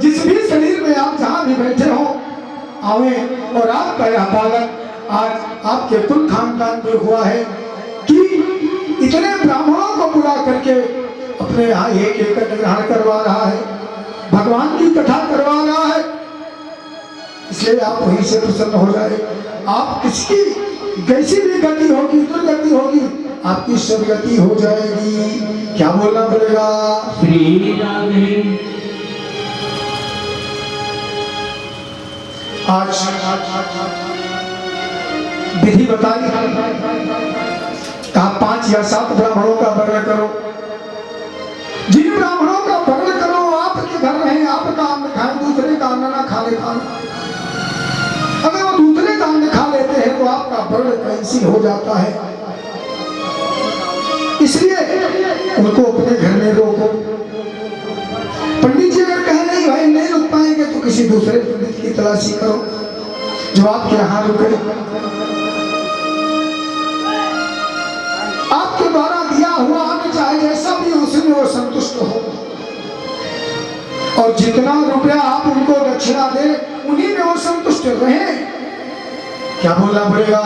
जिस भी शरीर में आप जहां भी बैठे हो आवे, और आपका यह बालक आज आपके कुल खानदान में हुआ है कि इतने ब्राह्मणों को बुला करके अपने यहाँ एक एक ग्रहण करवा रहा है, भगवान की कथा करवा रहा है। इसलिए आप वहीं से प्रसन्न हो जाए। आप किसकी कैसी भी गति होगी, दुर्गति होगी, आपकी सदगति हो जाएगी। क्या बोलना पड़ेगा? श्री राधे। आज विधि बताई, कहा 5 या 7 ब्राह्मणों का वर्ण करो। जिन ब्राह्मणों का वर्ण करो आपके घर रहे, आपका अन्न खाए, दूसरे का अन्न ना खा ले। अगर वो दूसरे का अन्न खा लेते हैं तो आपका वर्ण कैंसिल हो जाता है। इसलिए उनको अपने घर में रोको। पंडित जी अगर कहें नहीं भाई नहीं रुक पाएंगे तो किसी दूसरे पंडित की तलाशी करो जो आपके यहाँ रुके। आपके द्वारा दिया हुआ अन्न चाहे जैसा भी उसमें वो संतुष्ट हो, और जितना रुपया आप उनको दक्षिणा दे उन्हीं में वो संतुष्ट रहे। क्या बोलना पड़ेगा?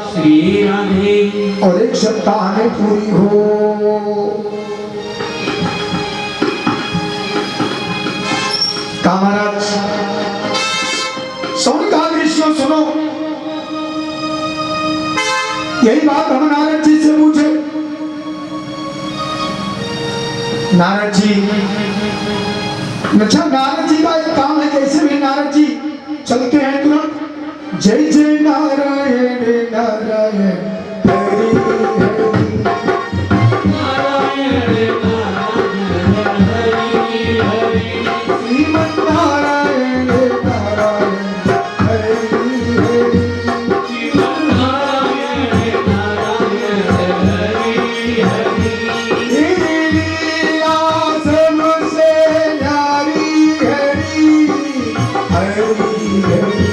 श्री राधे। और 1 सप्ताह में पूरी हो। कहा महाराज सौनकाल ऋषियों सुनो, यही बात हम नारद जी से पूछे। नारद जी, अच्छा नारद जी का एक काम है, कैसे भी नारद जी चलते हैं तुरंत जय जय नारायण नारायण हरि हरि नारायण नारायण हरि हरि। श्रीमन नारायण नारायण हरि हरि। श्रीमन नारायण नारायण हरि हरि। तेरी लीला सबसे न्यारी हरि हरि हरि।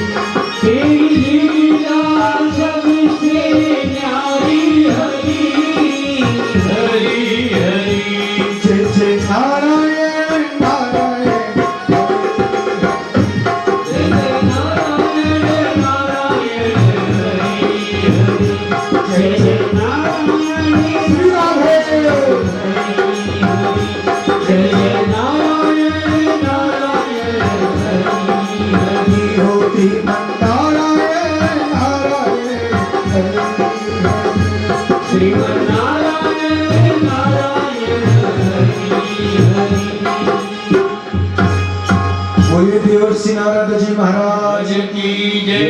तेरी लीला सबसे न्यारी हरि हरि हरि। जय जय नारायण नारायण जय जय नारायण नारायण हरि हरि। जय जय नारायण श्री राधे। जय जय नारायण नारायण हरि हरि। होती नारायण नारायण हरि हरि। श्रीमन नारायण नारायण हरि हरि। बोलिए देवर्षि नारद जी महाराज आज की जय।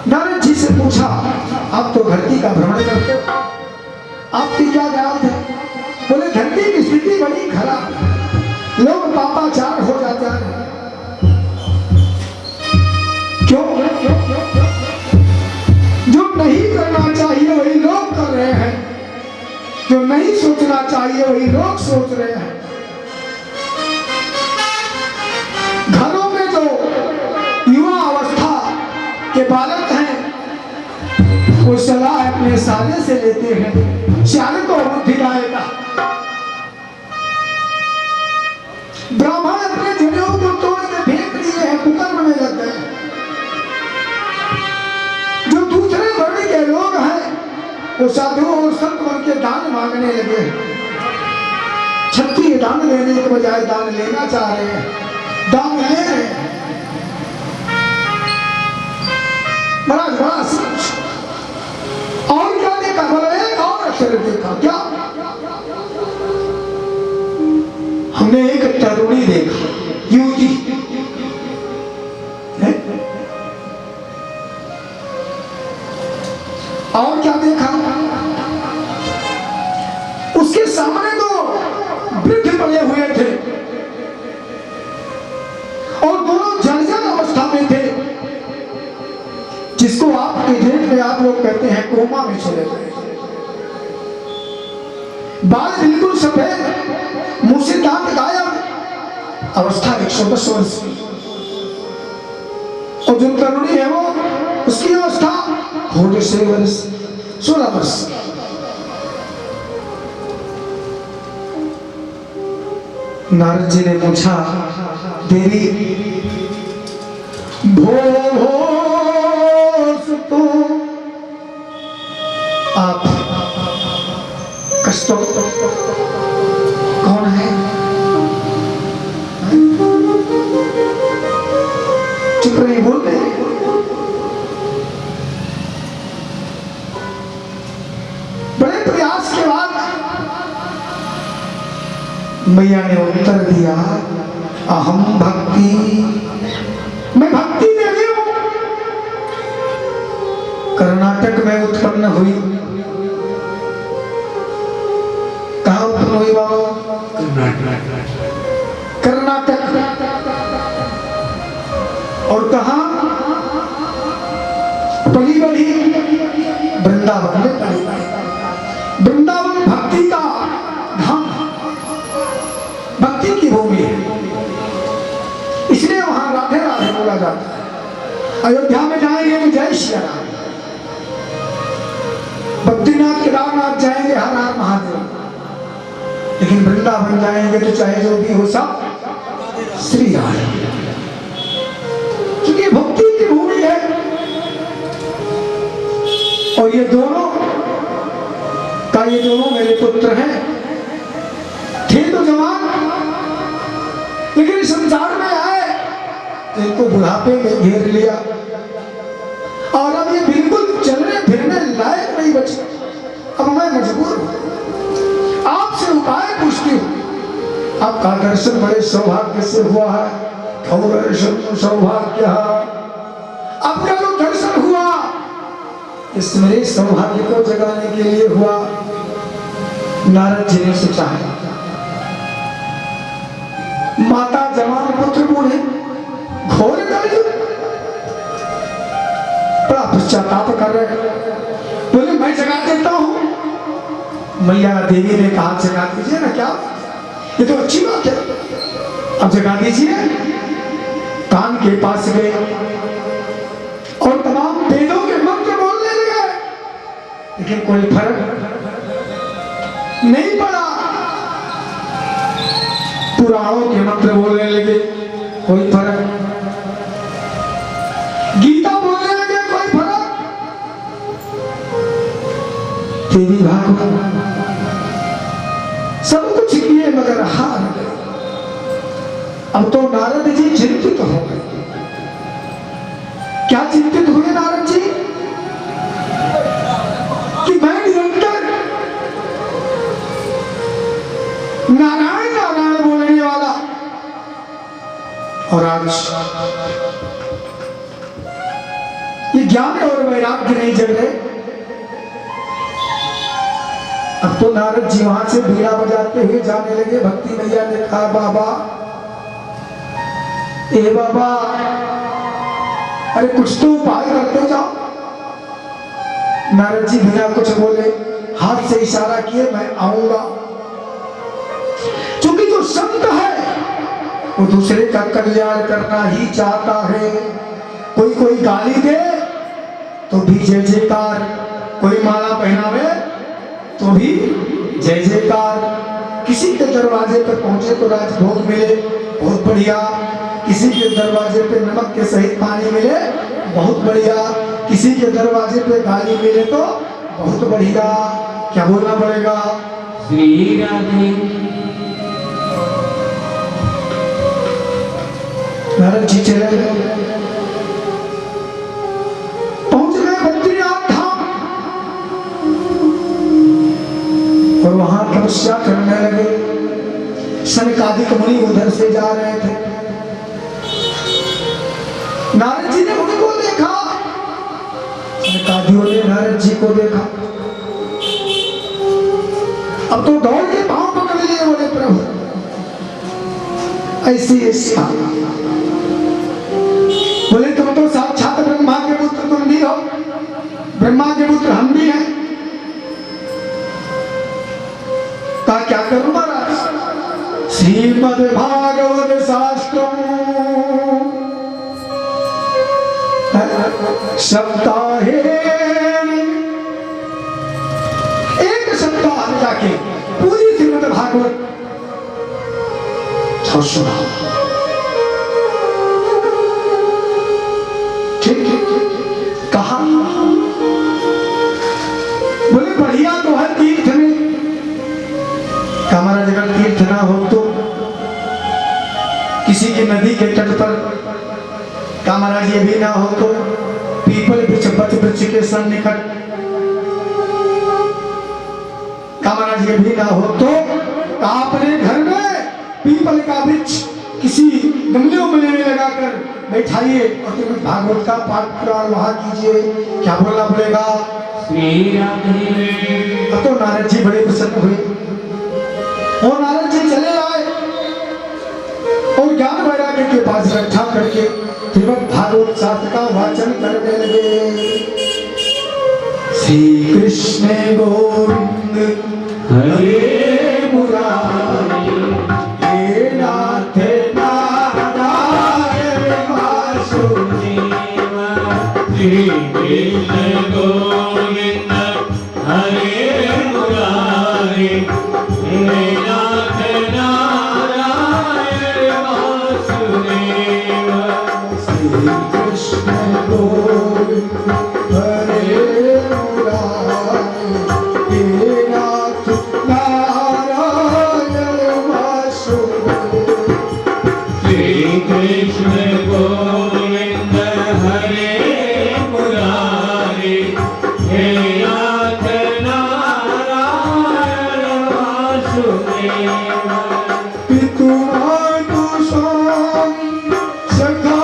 नारद जी से पूछा, आप तो धरती का भ्रमण करते हो, आपकी क्या ज्ञान है? बोले धरती की स्थिति बड़ी खराब है, लोग पापाचार हो जाते हैं। क्यों? जो नहीं करना चाहिए वही लोग कर रहे हैं, जो नहीं सोचना चाहिए वही लोग सोच रहे हैं। घरों में जो युवा अवस्था के बालक हैं वो सलाह अपने साले से लेते हैं, साले को बुद्धि लाएगा। ब्राह्मण अपने जनेऊ को तोड़ के फेंक दिए हैं, कुकर्म में लग गए। जो दूसरे वर्ण के लोग हैं वो साधु और संत बन के दान मांगने लगे। क्षत्रिय दान लेने के बजाय दान लेना चाह रहे हैं, दान ले रहे हैं। बड़ा सच। और क्या देखा? बोला एक और अक्षर देखा। क्या? हमने एक तरुणी देखा, युवती है? और क्या देखा? उसके सामने तो वृद्ध पड़े हुए थे और दोनों जर्जर अवस्था में थे, जिसको आपके डेट में आप लोग कहते हैं कोमा में चले गए। बाल बिल्कुल सफेद, मुंह से दांत गायब, अवस्था 110 वर्ष की। और जो तरुणी है वो उसकी अवस्था 16 वर्ष। नारद जी ने पूछा, देवी भो सुतो, आप कष्टो कौन है? चुप रही, बोल रहे। बड़े प्रयास के बाद मैया ने उत्तर दिया, अहम भक्ति, मैं भक्ति देवी हूं, कर्नाटक में उत्पन्न हुई। कहाँ उत्पन्न हुई बाबा? कर्नाटक। और कहाँ पली बढ़ी? वृंदावन में पली बढ़ी। वृंदावन भक्ति का धाम, भक्ति की भूमि है, इसलिए वहां राधे राधे बोला जाता है। अयोध्या में जाएंगे तो जय श्री राम, बद्रीनाथ केदारनाथ जाएंगे हर हर महादेव, लेकिन वृंदावन जाएंगे तो चाहे जो भी हो सब श्री राधे, क्योंकि भक्ति की भूमि है। और ये दोनों मेरे पुत्र हैं, थे तो जवान, लेकिन संसार में आए तो इनको बुढ़ापे में घेर लिया, और अब ये बिल्कुल चलने फिरने लायक नहीं बचे। अब मैं मजबूर हूं, आपसे उपाय पूछती हूं। आपका दर्शन बड़े सौभाग्य से हुआ है, दर्शन सौभाग्य, आपका जो दर्शन हुआ इस मेरे सौभाग्य को जगाने के लिए हुआ। नारद जी ने सोचा है, माता जवान पुत्र बूढ़े, घोर कलयुग, बड़ा पश्चाताप कर रहे हैं। बोले मैं जगा देता हूं। मैया देवी ने कहा जगा दीजिए ना, क्या ये तो अच्छी बात है, अब जगा दीजिए। कान के पास गए और तमाम वेदों के मंत्र बोलने लगे, लेकिन कोई फर्क नहीं पड़ा। पुराणों के मंत्र बोलने लगे, कोई फर्क। गीता बोलने लगे, कोई फर्क। देवी भागवत सब कुछ किए मगर हार गए। अब तो नारद जी चिंतित हो गए। क्या चिंतित हुए नारद जी? कि मैं निरंतर नारायण नारायण बोलने वाला, और आज ये ज्ञान और वैराग्य नहीं जग रहे। अब तो नारद जी वहां से बीड़ा बजाते हुए जाने लगे। भक्ति मैया ने कहा, बाबा ए बाबा, अरे कुछ तो उपाय करते जाओ। नारद जी बिना कुछ बोले हाथ से इशारा किए, मैं आऊंगा। क्योंकि जो संत है वो दूसरे का कल्याण करना ही चाहता है। कोई गाली दे तो भी जय जयकार, कोई माला पहनावे तो भी जय जयकार, किसी के दरवाजे पर पहुंचे तो राजभोग मिले, बहुत बढ़िया। किसी के दरवाजे पे नमक के सहित पानी मिले, बहुत बढ़िया। किसी के दरवाजे पे गाली मिले तो बहुत बढ़िया। क्या बोलना पड़ेगा? श्री राधे। नारद जी चले गए, पहुंच गए बद्रीनाथ धाम, और वहां तपस्या करने लगे। सनकादिक मुनि उधर से जा रहे थे। नारद जी ने उनको देखा, सनकादियों ने नारद जी को देखा। अब तो दौड़ के पांव पकड़ लिए, बोले प्रभु ऐसी ऐसा। बोले तुम तो साक्षात ब्रह्मा के पुत्र, तुम भी हो, ब्रह्मा के पुत्र हम भी हैं। कहा क्या करूं महाराज? श्रीमद् भागवत शास्त्रम सप्ताहे, एक सप्ताह में जाके पूरी श्रीमद् भागवत तो सुना। ठीक कहा बोले बढ़िया तो है तीर्थ में, हमारा जगह तीर्थ ना हो तो किसी की नदी के तट पर कामराज ये भी ना हो तो पीपल वृक्ष बट वृक्ष के सन्निकट कामराज ये भी ना हो तो अपने घर में पीपल का वृक्ष किसी गमले उमले में लगाकर बैठाइए और फिर भागवत का पाठ पुराण वहां कीजिए। क्या बोलना पड़ेगा? श्री राधे। अब तो नारद जी बड़े प्रसन्न हुए और नारद जी चले आए और ज्ञान वैराग्य के पास रक्षा करके श्रीमद् भागवत शास्त्र का वाचन करने लगे। श्री कृष्ण गोविंद हरे मुरारी हे नाथ नारायण वासुदेव। श्री कृष्ण गोविंद हरे मुरारी हे नाथ नारायण वासुदेव। श्री कृष्ण गोविंद हरे मुरारी हे नाथ नारायण वासुदेव। श्री कृष्ण गोविंद हरे मुरारी हे नाथ नारायण वासुदेव। पितुमातु स्वामी सखा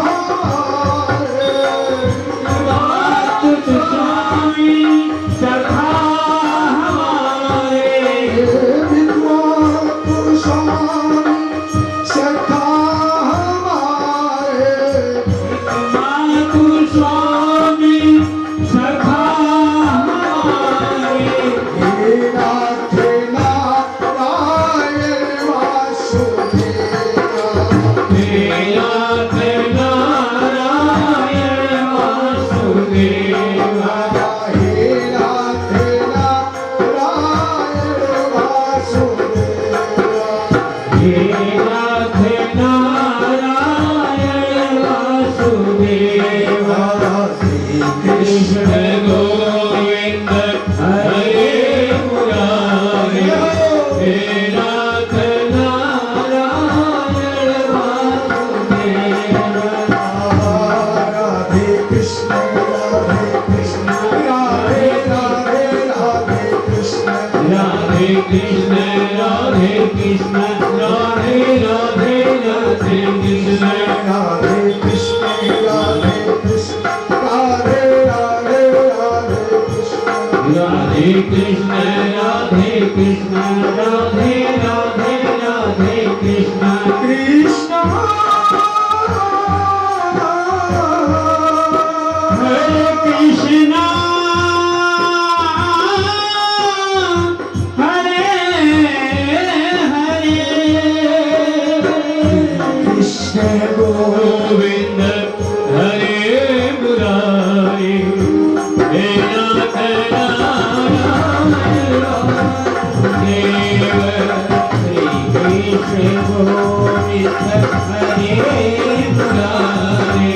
हमारे। स्वामी सखा हमारे। पितुमातु स्वामी सखा हमारे। मातु स्वामी सखा हमारे। हे नाथ नारायण वासुदेव। हे नाथ नारायण वासुदेव। हे नाथ नारायण वासुदेव। हे नाथ नारायण वासुदेव। श्री कृष्ण गोविंद हरे मुरारी हे नाथ नारायण वासुदेव। राधे कृष्ण राधे कृष्ण राधे राधे राधे कृष्ण राधे कृष्ण राधे कृष्ण राधे राधे राधे कृष्ण। राधे कृष्ण राधे कृष्ण राधे राधे राधे कृष्ण। राधे कृष्ण राधे कृष्ण राधे राधे राधे कृष्ण। कृष्ण हरे कृष्णा हरे हरे। कृष्ण गोविंद हरे मुरारी हे नाथ नारायण वासुदेव। श्री कृष्ण गोविंद हरे मुरारी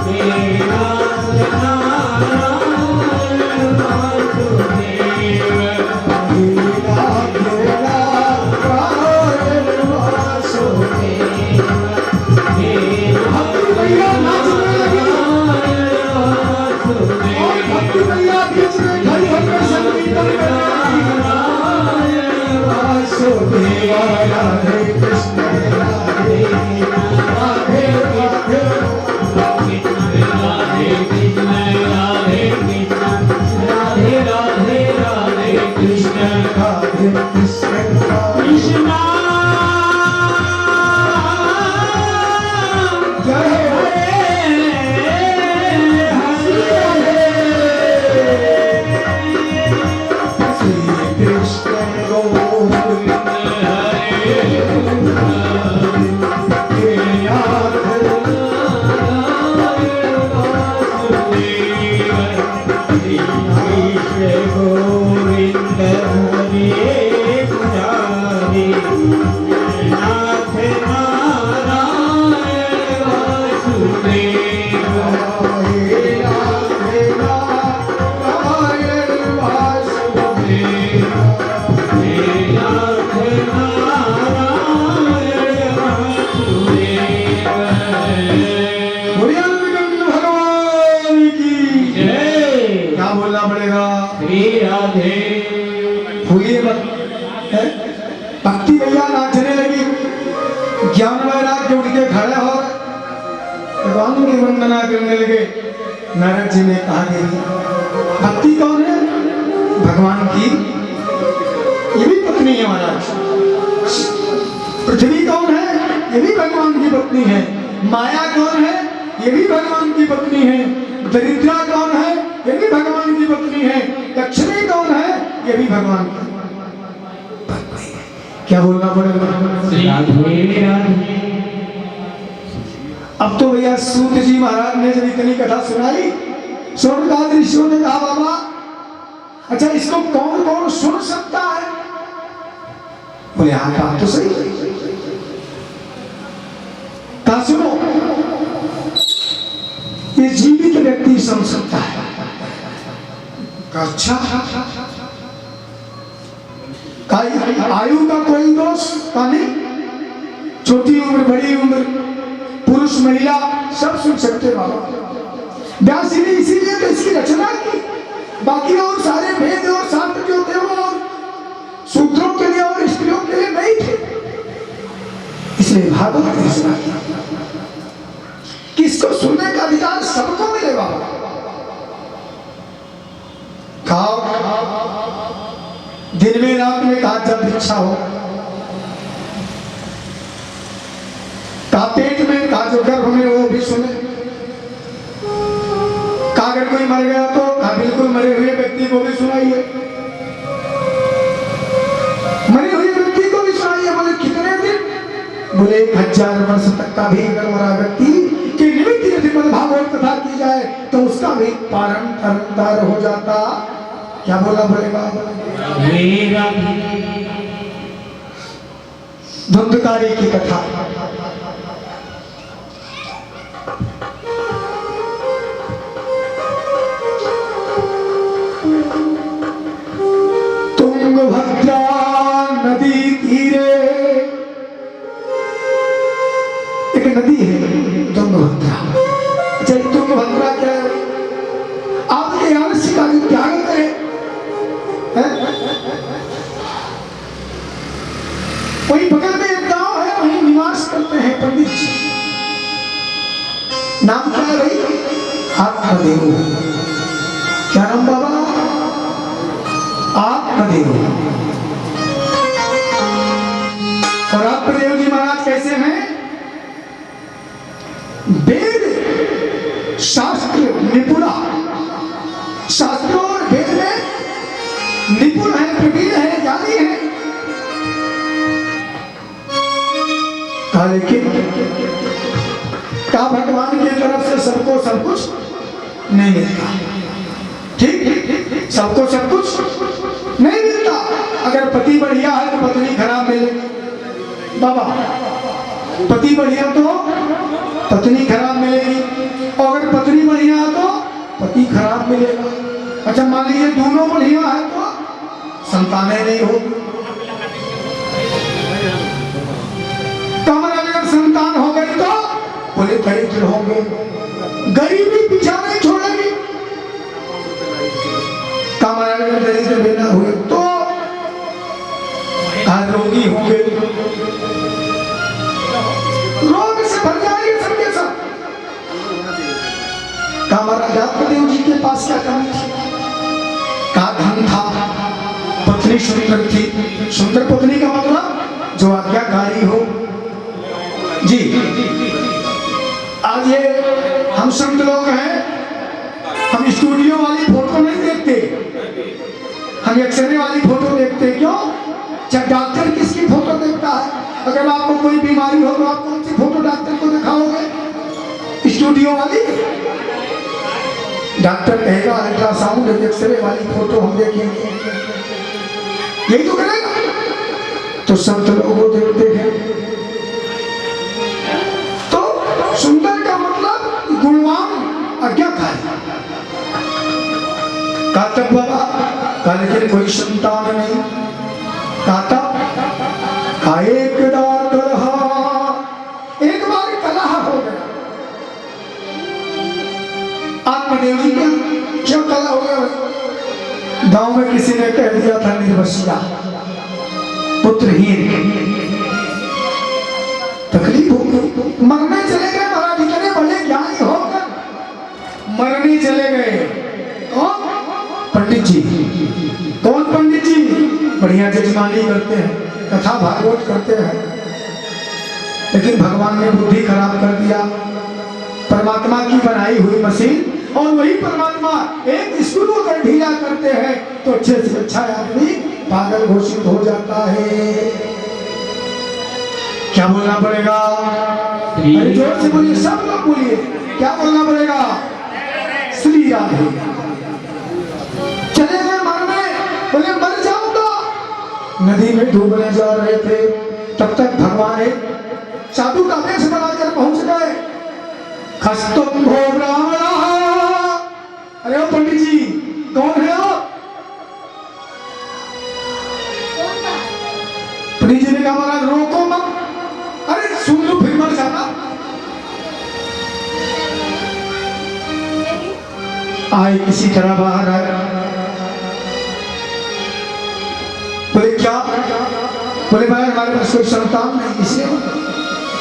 हे नाथ नारायण वासुदेव। नाथ नारायण वासुदेव। भक्ति भैया नाचने लगी और भक्ति भैया बीच में खड़ी होकर संकीर्तन कर रही। वासुदेव राधे कृष्ण राधे राधे राधे राधे कृष्ण राधे कृष्ण राधे राधे राधे कृष्ण। राधे कृष्ण कृष्णा जय हरे श्री कृष्ण गोविंद हे नाथ गोविंद हरे मुरारी नाथ भक्ति भैया नाचने लगी, ज्ञान वैराग्य उठ के खड़े हो भगवान की वंदना करने लगे। नारद जी ने कहा देवी भक्ति कौन है? भगवान की ये भी पत्नी है महाराज। पृथ्वी कौन है? ये भी भगवान की पत्नी है। माया कौन है? ये भी भगवान की पत्नी है। दरिद्रा कौन है? ये भी भगवान की पत्नी है। लक्ष्मी कौन है? ये भी भगवान की पत्नी है। क्या बोलना पड़ेगा? राधे राधे। अब तो भैया सूत जी महाराज ने जब इतनी कथा सुनाई, स्वर्ग ऋषियों ने कहा बाबा अच्छा इसको कौन कौन सुन सकता है? बोले हाँ बात तो सही है। कहा सुनो, ये जीवित व्यक्ति सुन सकता है। अच्छा आयु का कोई दोष का नहीं, छोटी उम्र बड़ी उम्र पुरुष महिला सब सुन सकते बाबा। व्यास जी ने इसीलिए तो इसकी रचना की, बाकी और सारे वेद और शास्त्र जो थे वो शूद्रों के लिए और स्त्रियों के लिए नहीं थे, इसलिए भागवत की रचना की कि इसको सुनने का अधिकार सबको मिले बाबा। खाओ दिन में रात में कहा जब इच्छा हो, कहा पेट में कहा जो गर्भ में वो भी सुने, कहा अगर कोई मर गया तो कहा बिल्कुल मरे हुए व्यक्ति को भी सुनाइए, मरे हुए व्यक्ति को भी सुनाइए। बोले कितने दिन? बोले 1000 वर्ष तक का भी अगर मरा व्यक्ति के निमित्त यदि भागवत कथा की जाए तो उसका भी पारण तरंतार हो जाता। क्या बोला बोलेगा? धुंधकारी की कथा। तुंगभद्रा नदी तीरे एक नदी है तुंगभद्रा। अच्छा तुंगभद्रा क्या है? आपके आलस्य का जो त्याग करें वही बगल में एक गांव है, वहीं निवास करते हैं पंडित जी। नाम क्या है भाई? आत्मदेव। क्या नाम बाबा? आत्मदेव। और आत्मदेव जी महाराज कैसे हैं? वेद शास्त्र निपुणा, शास्त्रों और वेद में निपुण है, प्रवीण है, ज्ञानी है। लेकिन क्या भगवान की तरफ से सबको सब कुछ नहीं मिलता? ठीक, सबको सब कुछ नहीं मिलता। अगर पति बढ़िया है तो पत्नी खराब मिलेगी बाबा, पति बढ़िया तो पत्नी खराब मिलेगी, और अगर पत्नी बढ़िया है तो पति खराब मिलेगा। अच्छा मान लीजिए दोनों बढ़िया है तो संतानें नहीं हो। कमर अगर संतान हो गई तो बोले दरिद्र होंगे, गरीबी पीछा नहीं छोड़ेगी। कमर अगर दरिद्र बिना हुए तो रोगी होंगे, रोग से भर जाएंगे सबके सब। कमर आत्मदेव जी के पास क्या कमी थी? का धन था, पत्नी सुंदर थी। सुंदर पत्नी का मतलब जो आज्ञाकारी हो जी। आज ये हम संत लोग हैं, हम स्टूडियो वाली फोटो नहीं देखते, हम एक्सरे वाली फोटो देखते। क्यों? जब डॉक्टर किसकी फोटो देखता है? अगर आपको कोई बीमारी हो तो आप कौन सी फोटो डॉक्टर को दिखाओगे? स्टूडियो वाली। डॉक्टर कहेगा अल्ट्रासाउंड एक्सरे वाली फोटो हम देखेंगे, यही तो करेगा। तो संत लोग देखते हैं। तो सुंदर का मतलब गुणवान, आज्ञाकारी। कातक बाबा का लेकिन कोई संतान नहीं। कातक का एक बार कलह हो गया। आत्मदेव जी का क्या कलह हो गया? गांव में किसी ने कह दिया था निर्वसिया, वो पुत्रहीन, तकलीफ होगी। मरने चले गए महाराज, इतने बड़े ज्ञानी होकर मरने चले गए। कौन? पंडित जी। कौन पंडित जी? बढ़िया जजमानी करते हैं, कथा भागवत करते हैं, लेकिन भगवान ने बुद्धि खराब कर दिया। परमात्मा की बनाई हुई मशीन, और वही परमात्मा एक स्क्रू अगर ढीला करते हैं तो अच्छे से अच्छा आदमी पागल घोषित हो जाता है। क्या बोलना पड़ेगा? अरे जोर से बोलिए, सब लोग बोलिए, क्या बोलना पड़ेगा? श्री राधे। चले गए मरने, बोले मर जाऊंगा। नदी में डूबने जा रहे थे, तब तक भगवान एक साधु का वेश बनाकर पहुंच गए। खस्तुम भो ब्राह्मणा। अरे ओ पंडित जी, कौन है आप? पंडित जी ने कहा महाराज रोको मत। अरे सुन लो फिर मर जाना। आए किसी तरह बाहर आए। बोले क्या? बोले भाई हमारे पास कोई संतान नहीं, इसलिए।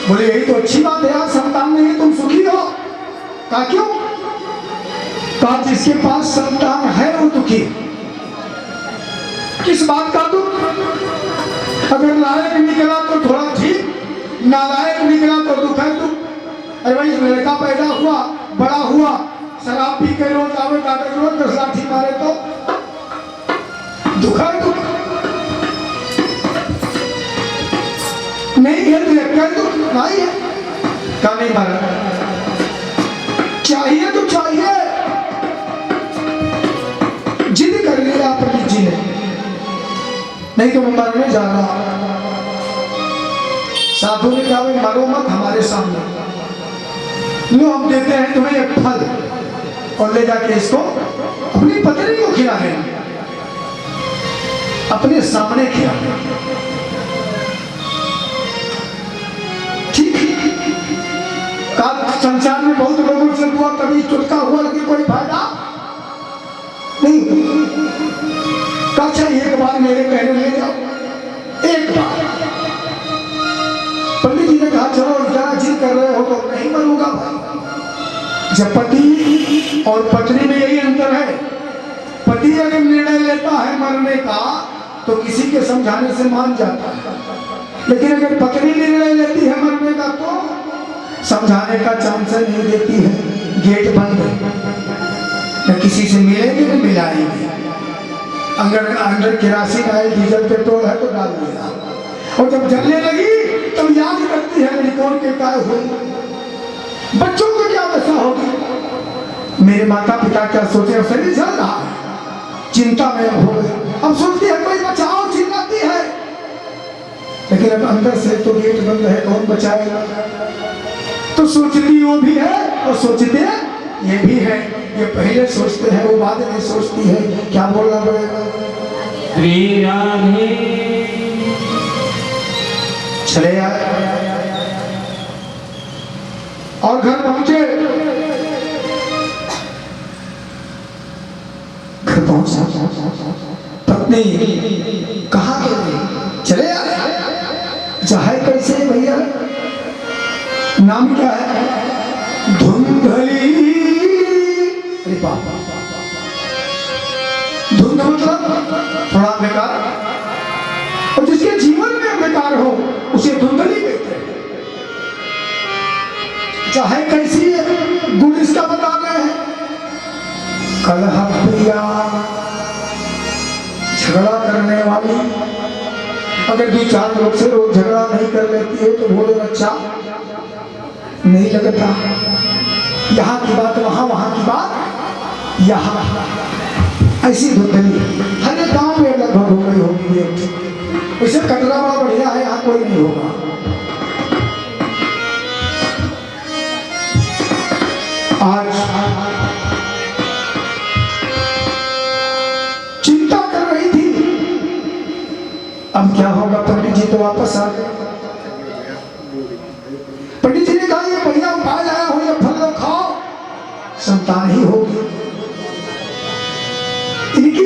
बोले यही तो अच्छी बात है यार, संतान नहीं है, तुम सुखी हो। कहा क्यों? कहा जिसके पास संतान है वो दुखी। किस बात का दुख? अगर लायक निकला तो थोड़ा ठीक, नालायक निकला तो दुख है दुख। अरे भाई लड़का पैदा हुआ, बड़ा हुआ, शराब पी के रोज आवे, डॉक्टर रोज 10 लाठी मारे तो दुख है दुख। नहीं है तो क्या दुख नहीं है? क्या नहीं मारा? चाहिए तो चाहिए, जिद कर लिया पंडित जी ने, नहीं तो मैं मरने जा रहा। साधु ने कहा भाई मरो मत हमारे सामने, लो हम देते हैं तुम्हें एक फल, और ले जाके इसको अपनी पत्नी को खिला देना, अपने सामने खिला देना। संसार में बहुत लोगों से हुआ, कभी चुटका हुआ, लेकिन कोई फायदा नहीं। अच्छा एक बार मेरे कहने ले जाओ, एक बार। पंडित जी ने कहा चलो ज्यादा जिद कर रहे हो तो नहीं मरूंगा भाई। जब पति और पत्नी में यही अंतर है, पति अगर निर्णय लेता है मरने का तो किसी के समझाने से मान जाता है, लेकिन अगर पत्नी निर्णय लेती है मरने का तो समझाने का चांस नहीं देती है। गेट बंद है, न किसी से मिलेंगे न मिलाएंगे। अंदर केरासिन आयल डीजल पेट्रोल है तो डाल दिया, और जब जलने लगी तब याद करती है मेरी कौन के काय हुई। बच्चों को क्या दशा होगी? मेरे माता पिता क्या सोचे, अब शरीर जल रहा है, चिंता में हो गए। अब सोचती है कोई बचाओ, चिल्लाती है, लेकिन अब अंदर से तो गेट बंद है, कौन बचाएगा? तो सोचती वो भी है और सोचते ये भी है। ये पहले सोचते हैं वो बाद में सोचती है। क्या बोलना पड़ेगा? श्री राधे। चले आए और घर पहुंचे। घर पहुंचा, पत्नी कहाँ गए? चले आए। चाहे कैसे भैया? नाम क्या है? धुंधली। अरे बाप, धुंध मतलब थोड़ा बेकार, और जिसके जीवन में बेकार हो उसे धुंधली कहते हैं। चाहे कैसी गुण इसका बता रहे हैं। कलह प्रिया, झगड़ा करने वाली। अगर 2-4 लोग से रोज झगड़ा नहीं कर लेती है तो बोलो अच्छा नहीं लगता। यहाँ की बात वहाँ, वहाँ की बात यहाँ, ऐसी धुंधली हर एक गाँव में लगभग हो गई होगी। उसे कटरा बड़ा बढ़िया है, यहाँ कोई नहीं होगा। आज चिंता कर रही थी अब क्या होगा। पंडित जी तो वापस आ गए। पंडित जी ने कहा ये बढ़िया उपाय लाया हो, ये फल लो खाओ, संतान ही होगी। इनकी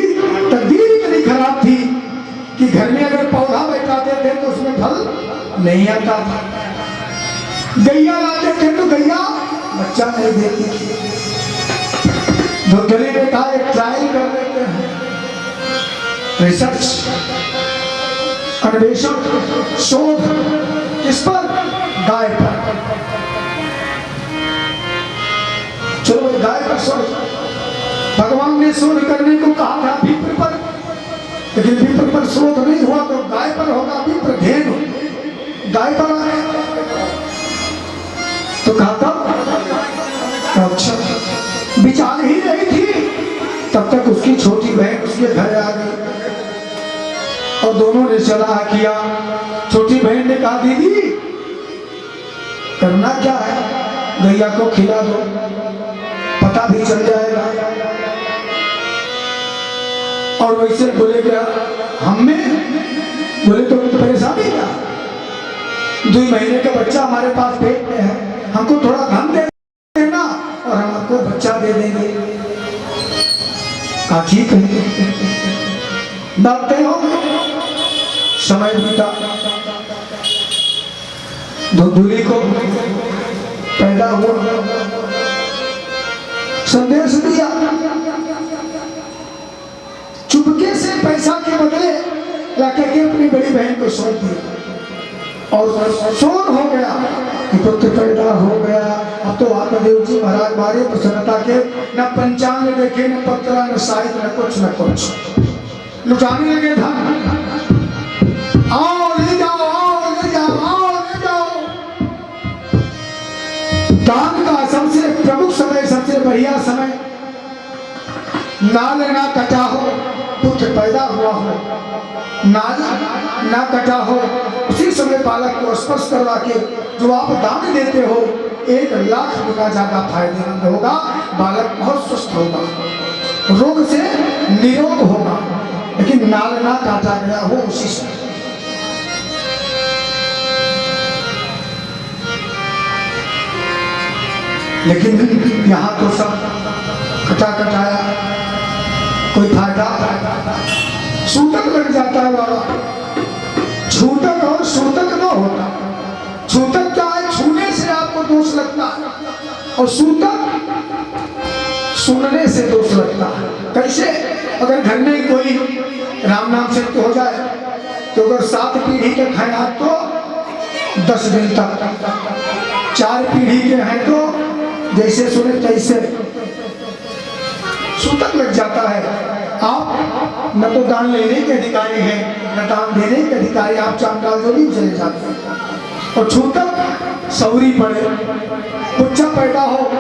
तकदीर इतनी खराब थी कि घर में अगर पौधा पौधा बैठाते थे तो उसमें फल नहीं आता था, गैया लाते थे तो गैया बच्चा नहीं देती थी। धुंधली ने कहा एक ट्रायल कर लेते हैं, रिसर्च, अन्वेषण, शोध, किस पर? गाय पर। चलो गाय पर शोध। भगवान ने शोध करने को कहा था विप्र पर, लेकिन विप्र पर शोध नहीं हुआ तो गाय पर होगा। विप्र धेनु गाय पर आए तो कहा था अच्छा, विचार ही नहीं थी तब तक उसकी छोटी बहन उसके घर आ गई और दोनों ने सलाह किया। छोटी बहन ने कहा दीदी करना क्या है, गैया को खिला दो, पता भी चल जाएगा। और वैसे बोले क्या हमें, बोले तो परेशानी क्या, 2 महीने का बच्चा हमारे पास पेट में है, हमको थोड़ा धन दे देना और हम आपको बच्चा दे देंगे। कहा ठीक है, बातें हो। समय बीता, धुंधली को पैदा हुआ, संदेश दिया, चुपके से पैसा के बदले लाके के अपनी बड़ी बहन को सौंप दिया और शोर हो गया कि पुत्र पैदा हो गया। अब तो आत्मदेव जी महाराज बारे प्रसन्नता के न पंचांग देखे, न पत्रा, न साहित्य, न कुछ लुटाने लगे धन। आओ ले जाओ, आओ ले जाओ, आओ ले जाओ। दान का सबसे प्रमुख समय, सबसे बढ़िया समय, नाल ना कटा हो, पुत्र पैदा हुआ हो, नाल ना कटा हो, उसी समय बालक को स्पर्श करवा के जो आप दान देते हो 1 लाख गुना ज्यादा फायदेमंद होगा। बालक बहुत स्वस्थ होगा, रोग से निरोग होगा। लेकिन नाल ना काटा गया हो उसी से। लेकिन यहाँ तो सब कटा कटाया, कोई फायदा, सूतक लग जाता है बाबा। छूतक और सूतक न होता। छूतक क्या है, छूने से आपको दोष लगता है, और सूतक सुनने से दोष लगता है। कैसे? अगर घर में कोई राम नाम सत्य हो जाए तो अगर 7 पीढ़ी तक है आप तो 10 दिन तक, 4 पीढ़ी के हैं तो जैसे सुने तैसे सूतक लग जाता है। आप न तो दान लेने के अधिकारी हैं, न दान देने के अधिकारी, आप चांडाल जोड़ी चले जाते हैं। और छूतक सौरी पड़े, बच्चा पैदा हो,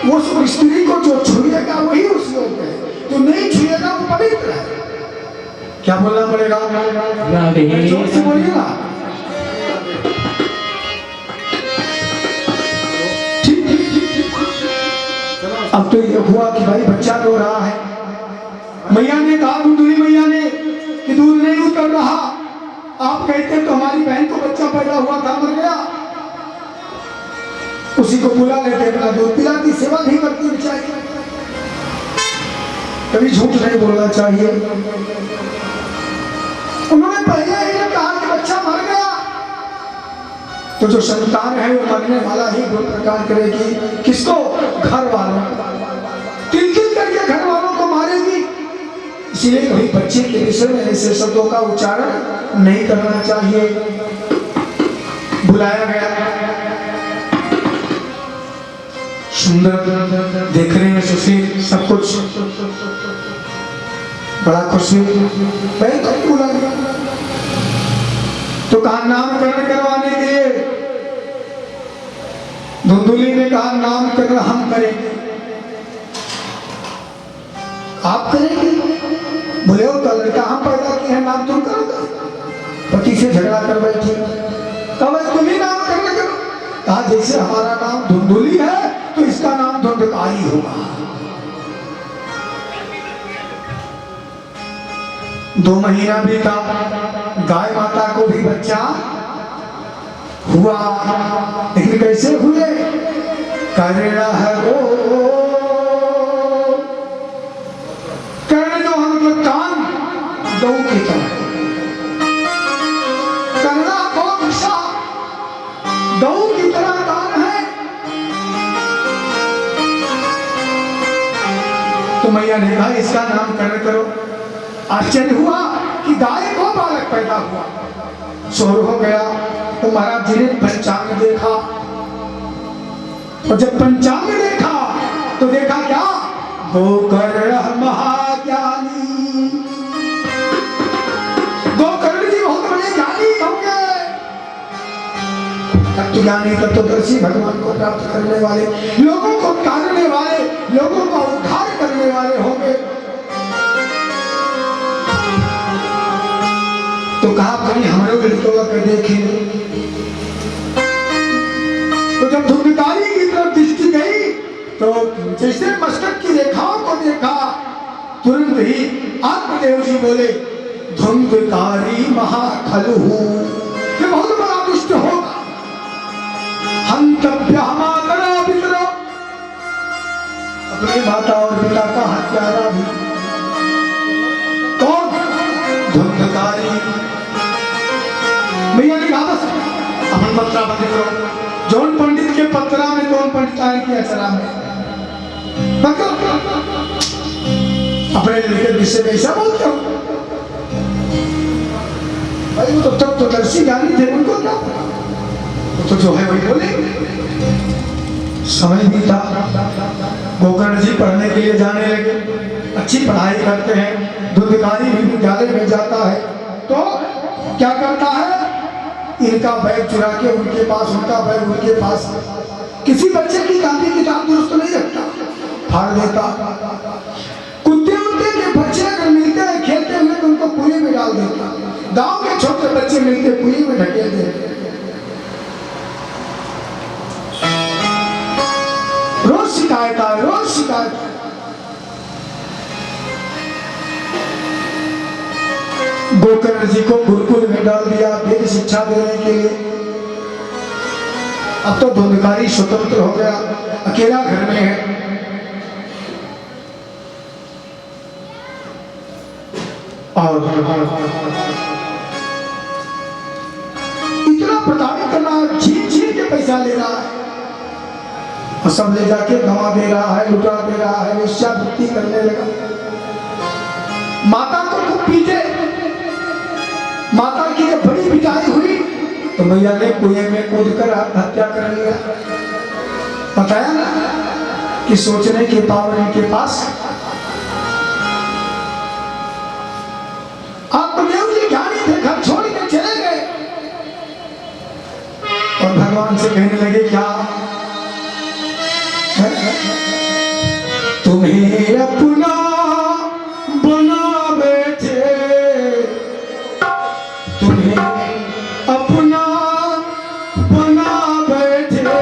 वो स्त्री को जो छुएगा वही उस योग्य है, जो नहीं छुएगा वो पवित्र है। क्या बोलना पड़ेगा? जोर से बोलिएगा। अब तो ये हुआ कि भाई बच्चा रो रहा है, मैया ने कहा, धुंधली मैया ने, कि दूध नहीं उतर रहा। आप कहते तो हमारी बहन को बच्चा पैदा हुआ था, मर गया, उसी को बुला लेते, अपना दूध पिलाती, सेवा नहीं करती बेचारी। कभी झूठ नहीं बोलना चाहिए। उन्होंने पहले ही कहा कि बच्चा मर गया, तो जो संतान है वो मरने वाला ही गुण प्रकार करेगी। किसको? घर वालों को, तिल तिल करके घर वालों को मारेगी। इसलिए कभी बच्चे के विषय में ऐसे शब्दों का उच्चारण नहीं करना चाहिए। बुलाया गया, सुंदर देखने में सुशील, सब कुछ बड़ा खुशी। बुला गया तो कहा नामकरण करवाने के लिए। धुंधली ने कहा नामकरण हम करेंगे। आप करेंगे? बोले वो तो लड़का हम पैदा किए हैं, नाम तुम करोगे। पति से झगड़ा कर बैठी, कहा तुम ही नामकरण करो। कहा जैसे हमारा नाम धुंधली है तो इसका नाम धुंधकारी होगा। 2 महीना बीता, गाय माता को भी बच्चा हुआ, लेकिन कैसे हुए? करेड़ा है वो कर्ण जो हम कान गौ की तरह, गौ की तरह दान है। तो मैया ने कहा इसका नामकरण करो। आश्चर्य हुआ कि गाय को बालक पैदा हुआ। शोर हो गया तो महाराज जी ने पंचांग देखा, और जब पंचांग देखा तो देखा क्या, गोकर्ण महाज्ञानी। गोकर्ण जी बहुत बड़े ज्ञानी होंगे, तत्वज्ञानी तत्वदर्शी, भगवान को प्राप्त करने वाले, लोगों को तारने वाले, लोगों का उद्धार करने वाले होंगे। तो कहा कहीं हमारे लड़कों का देखे। तो जब धुंधकारी की तरफ दृष्टि गई तो जैसे मस्तक की रेखाओं को देखा, तुरंत ही आत्मदेव जी बोले, धुंधकारी महाखलु, ये बहुत बड़ा दुष्ट होगा। हंतव्य मातरा पितरो, अपनी माता और पिता का हत्यारा भी। कौन? धुंधकारी। भैया ने कहा बस अपन पत्रा बंद करो। जौन पंडित के पत्रा में कौन पंडिताई की अचरा में अपने लड़के विषय में ऐसा बोलते हो भाई? वो तो तत्वदर्शी ज्ञानी थे, उनको क्या पता, वो तो जो है वही बोले। समय भी था, गोकर्ण जी पढ़ने के लिए जाने लगे, अच्छी पढ़ाई करते हैं। धुंधकारी भी विद्यालय में जाता है तो क्या करता है, इनका बैग चुरा के उनके पास, उनका बैग उनके पास। किसी बच्चे की कॉपी किताब दुरुस्त नहीं रखता, फाड़ देता। कुत्ते उत्ते के बच्चे अगर मिलते हैं खेलते हुए तो उनको कुएं में डाल देता। गांव के छोटे बच्चे मिलते कुएं में ढकेल देते। रोज शिकायत है, रोज शिकायत है। गोकर्ण जी को गुरुकुल में डाल दिया वेद शिक्षा देने के लिए। अब तो धुंधकारी स्वतंत्र हो गया, अकेला घर में है। और इतना प्रताड़ित करना, छीन छीन के पैसा ले रहा है और सब ले जाके गंवा दे रहा है, लुटा दे रहा है, वेश्यावृत्ति करने लगा। माता को खूब पीटे। माता की जब बड़ी पिटाई हुई तो मैया ने कुएं में कूदकर आत्महत्या कर लिया। बताया ना कि सोचने के पावर इनके पास। आत्मदेव जी ज्ञानी थे, घर छोड़ के चले गए और भगवान से कहने लगे, क्या तुम्हें अपना बना बैठे, तुम्हें अपना बना बैठे,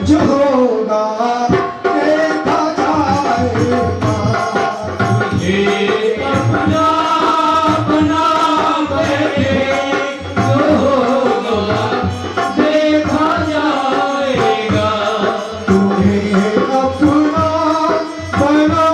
जो होगा देखा जाएगा। तुझे अपना बना बैठे, जो होगा देखा जाएगा। तुम्हें अपना बना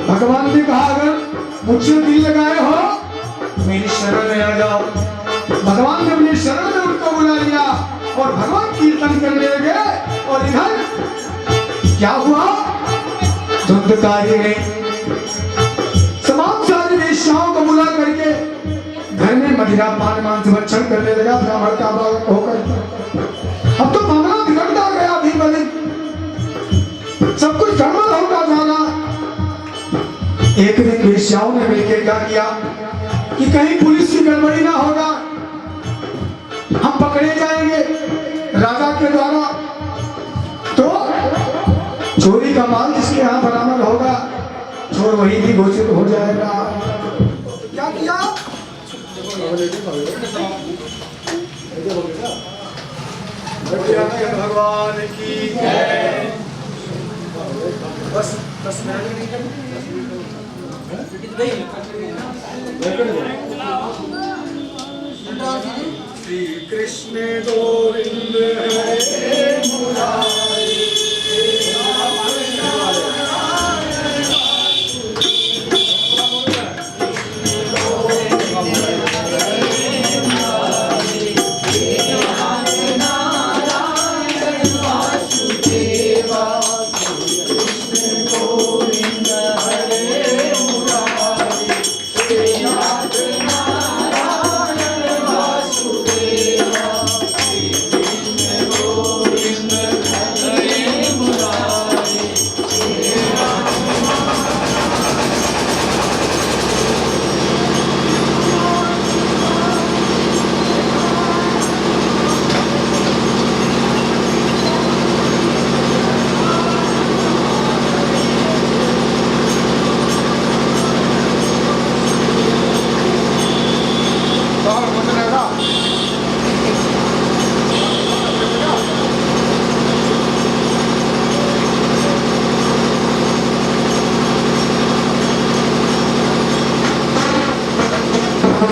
भगवान ने कहा अगर मुझसे दिल लगाए हो मेरी शरण में आ जाओ। भगवान ने अपनी शरण में उनको बुला लिया और भगवान कीर्तन करने लगे। और इधर क्या हुआ, धुंधकारी ने तमाम सारी वेश्याओं को बुला करके घर में मदिरा पान मांस भक्षण करने लगा ब्राह्मण का बालक होकर। अब तो मामला बिगड़ता गया भी बने, सब कुछ गड़बड़ होता जा रहा। एक दिन वेश्याओं ने मिलकर क्या किया कि कहीं पुलिस की गड़बड़ी ना होगा, हम पकड़े जाएंगे राजा के द्वारा, तो चोरी का माल जिसके यहाँ बरामद होगा चोर वही भी घोषित हो जाएगा। क्या किया, भगवान की जय। बस श्री कृष्ण गोविंद हरे मुरारी।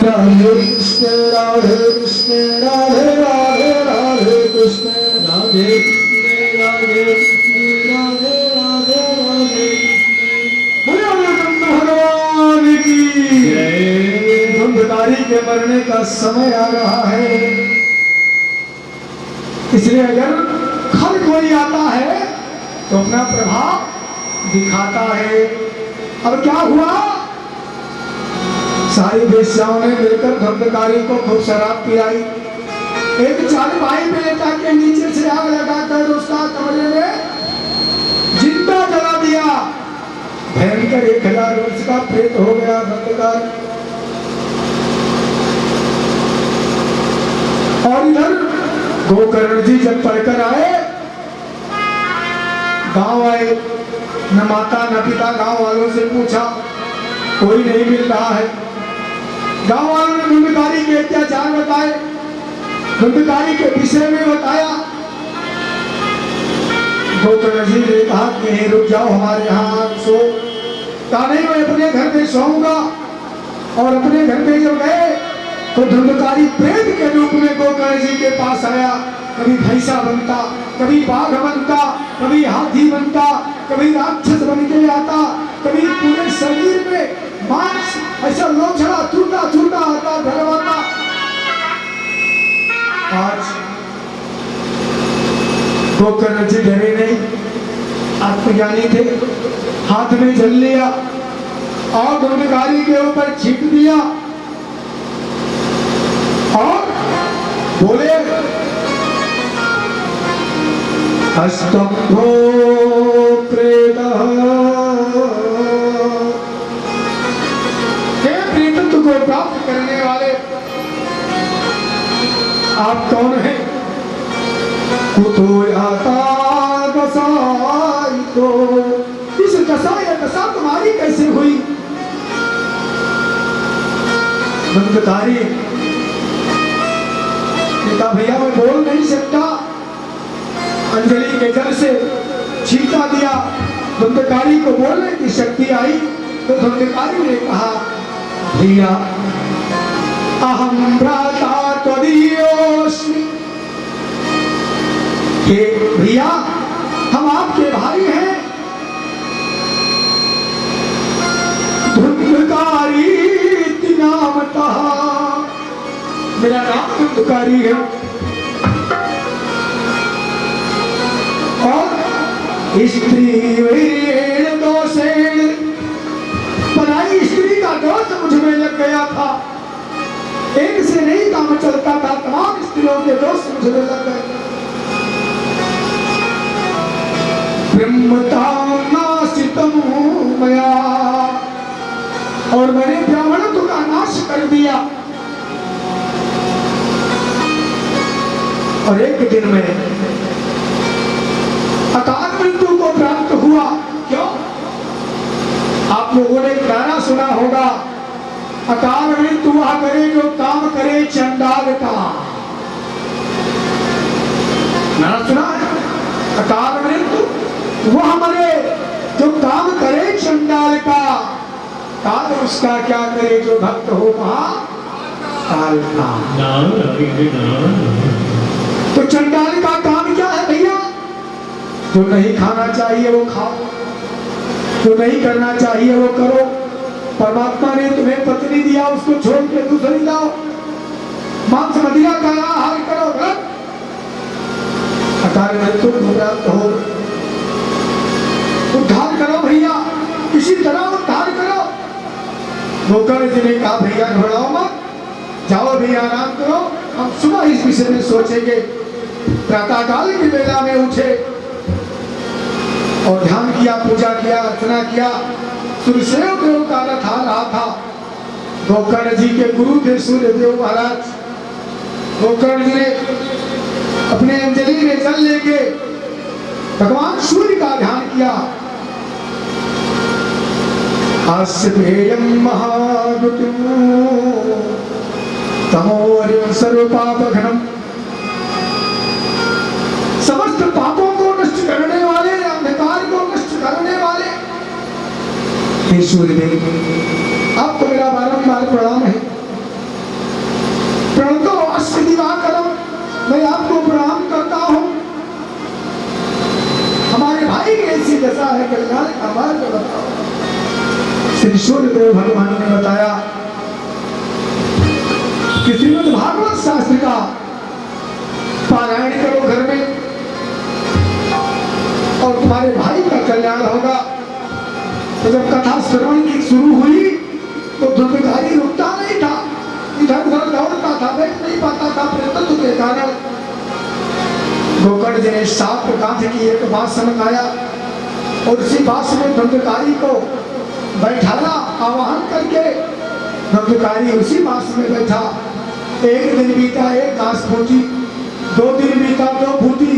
राधे कृष्ण राधे कृष्ण राधे राधे राधे कृष्ण राधे कृष्ण राधे कृष्ण राधे राधे राधे कृष्ण। भगवान की जय। धुंधकारी के मरने का समय आ रहा है, इसलिए अगर खल कोई आता है तो अपना प्रभाव दिखाता है। अब क्या हुआ, सारी वेश्याओं ने मिलकर धुंधकारी को खूब शराब पिलाई। एक चारपाई पे लेटा के नीचे से आग लगाकर उसका कमरे में जिंदा जला दिया। भयंकर 1000 वर्ष का प्रेत हो गया धुंधकारी। और इधर गोकर्ण जी जब पढ़कर आए, गांव आए, न माता न पिता, गांव वालों से पूछा कोई नहीं मिल रहा है। गांव वालों ने धुंधकारी के अत्याचार बताए, धुंधकारी के विषय में बताया। गोकर्ण जी ने कहा कि रुक जाओ हमारे यहाँ सो। कहा नहीं, मैं अपने घर में सोऊंगा। और अपने घर में जब गए तो धुंधकारी प्रेत के रूप में गोकर्ण जी के पास आया। कभी भैंसा बनता, कभी बाघ बनता, कभी हाथी बनता, कभी राक्षस बन के आता, कभी पूरे शरीर में मांस ऐसा लोचड़ा टूटा टूटा आता धरवाता। आज गोकर्ण जी डरे नहीं, आत्मज्ञानी थे, हाथ में जल लिया और धुंधकारी के ऊपर छींट दिया और बोले अस्तंभो प्रेतः। हे प्रेतत्व को प्राप्त करने वाले आप कौन हैं? कुतो आता दशाइतो, इस दशा या दशा तुम्हारी कैसे हुई? धुंधकारी पिता भैया मैं बोल नहीं सकता, अंजलि के जल से छींटा दिया। धुंधकारी को बोलने की शक्ति आई तो धुंधकारी ने कहा भैया अहम भ्राता त्वदीयोऽस्मि। कि भैया हम आपके भाई हैं। धुंधकारी इति नामतः, मेरा नाम धुंधकारी है। और स्त्री वीरेण दोषेण, पराई स्त्री का दोष मुझ में लग गया था। एक से नहीं काम चलता था, तमाम स्त्रियों के दोष मुझ में लग गए। ब्रह्मतां नाशितं मया, और मैंने ब्राह्मणत्व का नाश कर दिया। और एक दिन में अकाल मृत्यु को प्राप्त हुआ। क्यों? आप लोगों ने गाना सुना होगा, अकाल मृत्यु वह करे जो काम करे चंडाल का। गाना सुना है? अकाल मृत्यु वह मरे जो काम करे चंडाल का, काल उसका क्या करे जो भक्त हो महाकाल का। तो चंडाल का काम क्या है भैया? जो नहीं खाना चाहिए वो खाओ, जो नहीं करना चाहिए वो करो। परमात्मा ने तुम्हें पत्नी दिया, उसको छोड़ के दूसरी लाओ। मांस मदिरा का आहार करो, अकाल मृत्यु प्राप्त हो। उद्धार करो भैया, किसी तरह उद्धार करो। गोकर्ण जी ने कहा भैया घबराओ मत, जाओ भैया आराम करो, हम सुबह इस विषय में सोचेंगे। प्रातः काल की बेला में उठे और ध्यान किया, पूजा किया, अर्चना किया। सूर्यदेव देव का रथ आ रहा था। गोकर्ण जी के गुरु थे सूर्यदेव महाराज। गोकर्ण जी ने अपने अंजलि में जल लेके भगवान सूर्य का ध्यान किया। आस्येयं महागुतिं तमोरिं सर्वपापघ्नं, समस्त पापों को नष्ट करने वाले, अंधकार को नष्ट करने वाले हे सूर्यदेव, आपको मेरा बारंबार प्रणाम है। प्रणतो अस्य दिवाकरम, मैं आपको प्रणाम करता हूँ। हमारे भाई की ऐसी दशा है, कल्याण का मार्ग बताओ। श्री सूर्यदेव भगवान ने बताया कि श्रीमद् भागवत शास्त्र का पारायण करो घर में, और तुम्हारे भाई का कल्याण होगा। तो जब कथा श्रवण की शुरू हुई तो धुंधकारी रुकता नहीं था, इधर उधर दौड़ता था, बैठ नहीं पाता था प्रेतत्व के कारण। गोकर्ण जी ने सात गांठ की एक बात समझ आया, और उसी बात में धुंधकारी को बैठाया, आवाहन करके धुंधकारी उसी बास में बैठा। एक दिन बीता, एक घास फूटी, 2 दिन बीता, 2 फूटी।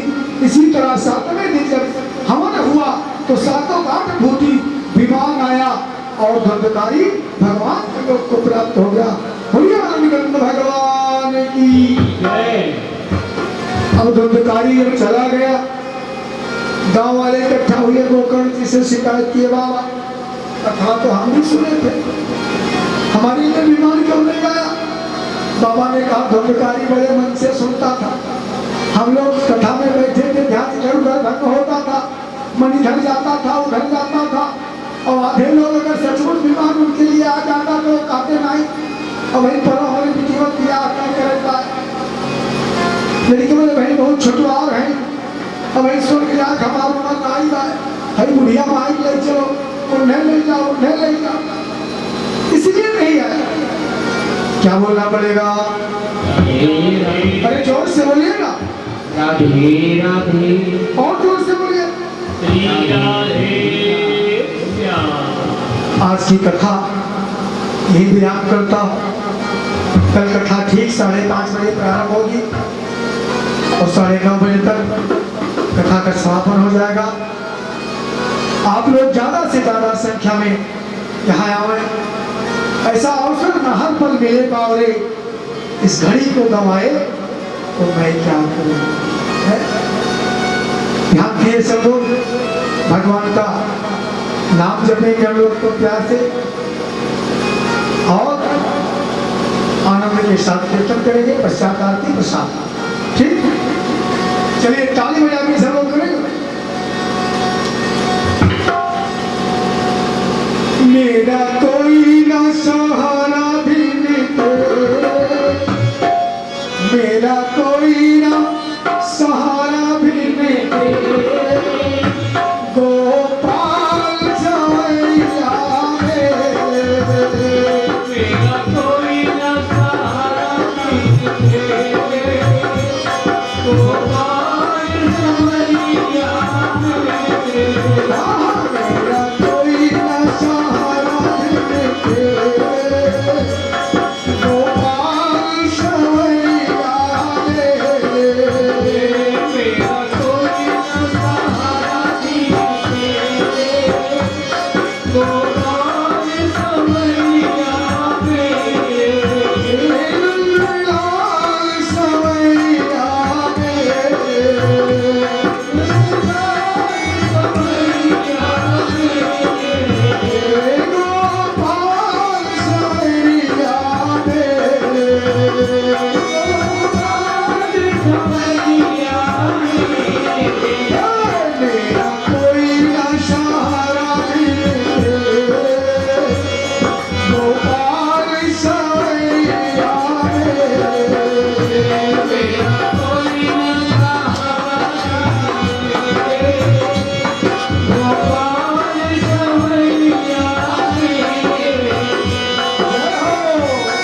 इसी तरह 7वें दिन जब हवन हुआ तो 7 गांठ फूटी, विमान आया और धुंधकारी भगवान के लोक को प्राप्त हो गया। हरियाणा भगवान की जय। अब धुंधकारी जब चला गया, गांव वाले इकट्ठा हुए, गोकर्ण जी से शिकायत किए, बाबा कथा तो हम भी सुने थे, हमारे लिए विमान क्यों नहीं आया? बाबा ने कहा धुंधकारी बड़े मन से सुनता था, हम लोग कथा में बैठे थे, ध्यान इधर उधर भंग होता था, मन इधर जाता था, उधर जाता था, और आधे लोग अगर सचमुच विमान उनके लिए आ जाता तो कहते नहीं, और वही पर हमारे विधिवत किया क्या करता है। लड़के बोले भाई बहुत छुटवार है, अब ईश्वर की आँख हमारा मन आई है, हरी बुढ़िया माई ले चलो, उन्हें ले जाओ, उन्हें ले जाओ, इसलिए नहीं आया। क्या बोलना पड़ेगा? अरे जोर से बोलिएगा। राधे राधे, और जोर से बोलिए। श्री राधे श्याम। आज की कथा यही विराम करता हूँ। कल कथा ठीक 5:30 बजे प्रारंभ होगी और 9:30 बजे तक कथा का समापन हो जाएगा। आप लोग ज्यादा से ज्यादा संख्या में यहाँ आवे, ऐसा अवसर न हर पल मिलेगा, और इस घड़ी को गंवाए तो मैं क्या करूं। ध्यान दिए सब लोग, भगवान का नाम जपेंगे हम लोग तो प्यार से, और आनंद के साथ कीर्तन करेंगे, पश्चात आरती प्रसाद। ठीक, चलिए ताली बजा के सब लोग करेंगे। मेरा कोई ना सहारा भी नहीं, मेरा कोई ना सहारा भी नहीं, गोपाल सवैया मेरा कोई न सहारा भी गोपाल सवैया मेरा कोई ना सहारा भी नहीं, गोपाल सवैया मेरा कोई न सहारा भी गोपाल सवैया लाल सवैया गोपाल सवैया मेरा कोई ना सहारा भी नहीं, गोपाल सवैया मेरा कोई न सहारा गोपाल सवैया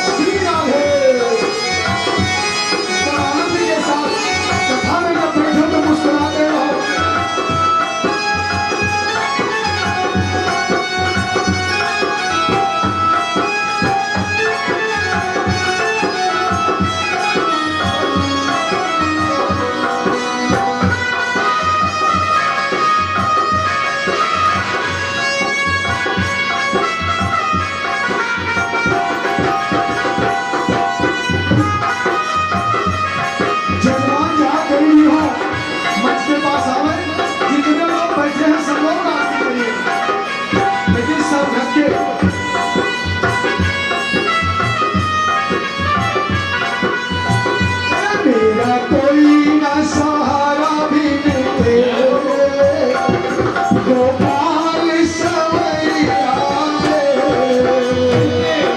श्री राधे। आनंद के साथ कथा में जब बैठो तो मुस्कुराते रहो। जजमान जहाँ कहीं भी हो, मंच के पास आवे, जितने लोग बैठे हैं सब लोग आरती करिए, लेकिन सब ढक के। मेरा कोई ना सहारा भी नहीं, गोपाल सवैया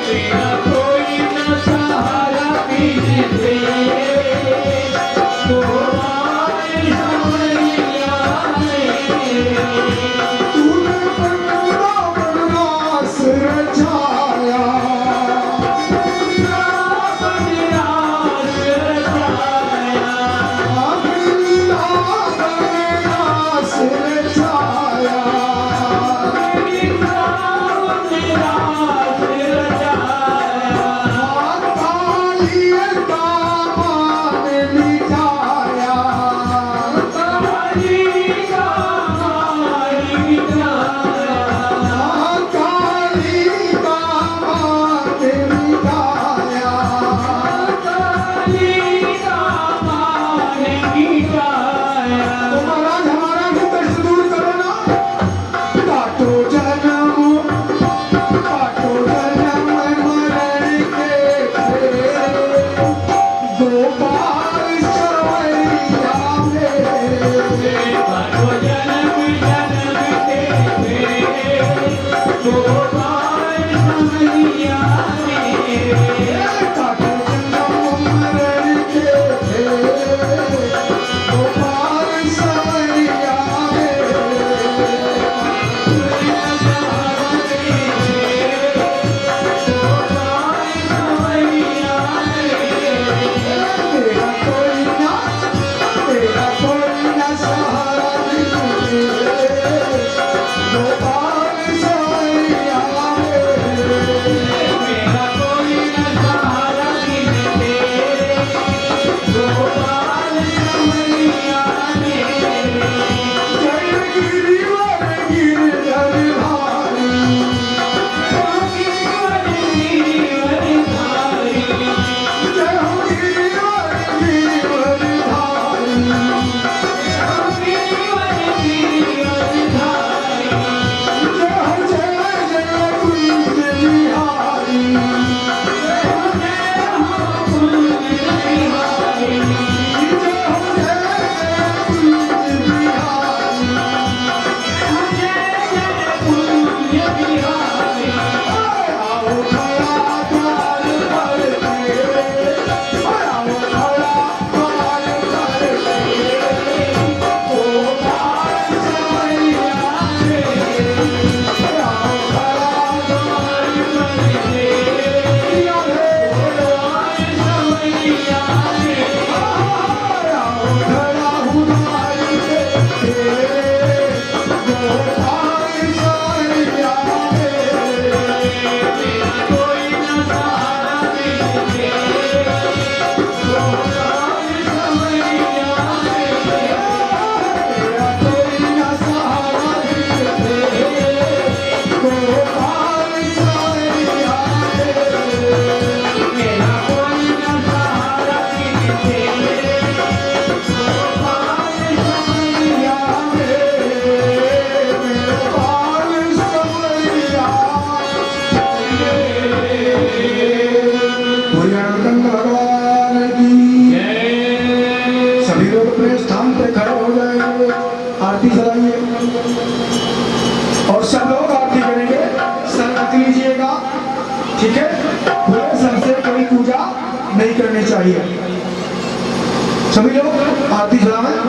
मेरा कोई न सहारा भी गोपाल सवैया तूने बंदा बनवास रचाया, बंदा बनवास रचाया, कालिए दामन मिटाया, काली दामन मिटाया। तो महाराज हमारा भी कष्ट दूर करो ना। काटो जन्म मरण के खेल, गोपाल सवैया काटो जन्म मरण के खेल, गोपाल सवैया तेरा कोई ना सहारा भी नहीं, गोपाल सवैया लीजिएगा, ठीक है। खुले सर से कोई पूजा नहीं करनी चाहिए। सभी लोग आरती जलाएं।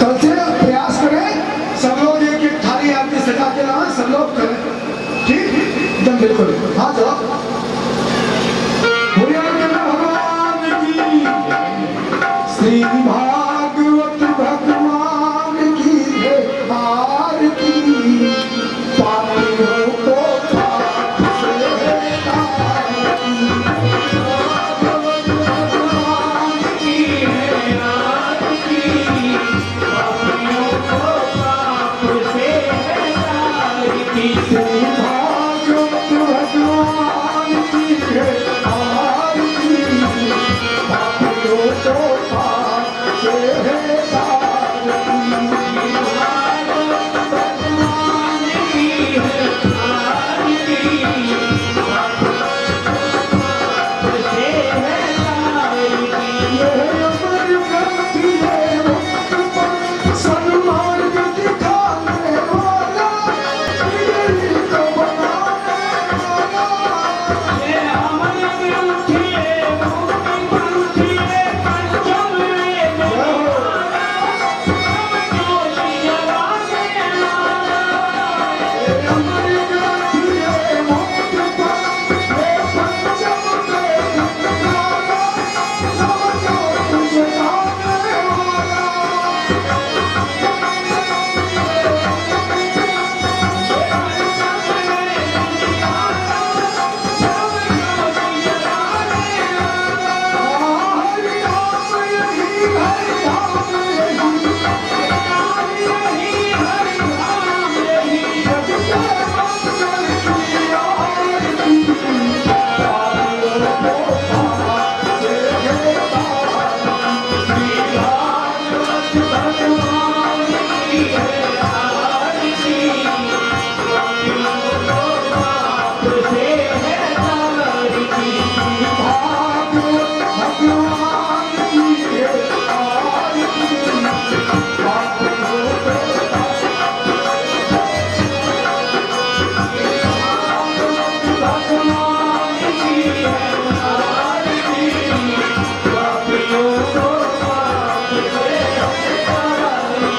कल से प्रयास करें, सब लोग एक एक थाली आरती सजा के लाएं, सब लोग करें, ठीक, एकदम बिल्कुल। हाँ चलो। भगवान की, श्री भागवत भगवान की आरती, पापियों को पाप से तारती। भागवत भगवान की है आरती, पापियों को पाप से तारती। श्री भागवत भगवान की है आरती, पापियों को पाप से तारती। भागवत भगवान की है आरती, पाप से है तारती। यह अमर ग्रंथ है मुक्त पर सन्मार्ग दिखाने वाला, बिगड़ी को बनाने वाला। ये अमर ग्रंथ है मुक्ति पंथ है पंचम वेद निराला, सब ज्योति जलाने वाला। अमर ग्रंथ है मुक्त पर पंचम वेद निराला, सब ज्योति जलाने वाला। हरि राम यही, हरि राम यही, जग के मंगल की आरती, पापियों को पाप से है तारती। भागवत भगवान की है आरती, पापियों को पाप से है तारती। भागवत भगवान की है आरती, पापियों को भगवान की है आरती, पापियों को पाप से है तारती।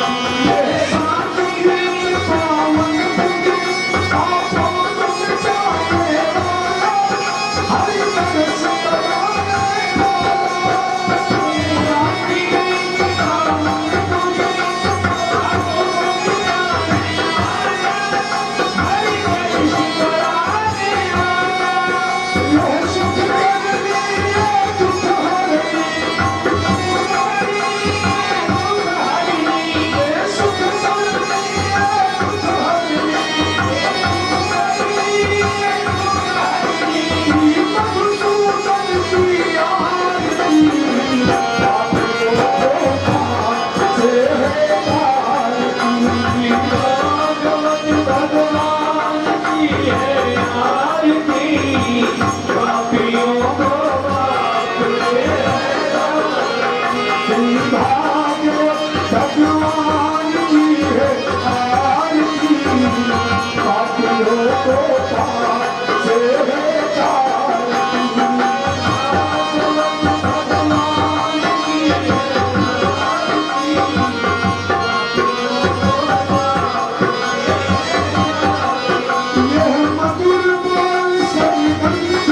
सांत के पावन पुण्य पापों को मिटाने वाला, हरि तरस कराने वाला। यह सुख करनी है दुख हरनी, यह सुख करनी है दुख हरनी। श्री मधुसूदन की आरती, पापियों को पाप से है तारती। भागवत भगवान की है आरती, पापियों को पाप से है तारती। श्री भागवत भगवान की है आरती, पापियों को पाप से है तारती। भागवत भगवान की है आरती, पापियों को पाप से है तारती। यह मधुर बोल संगीत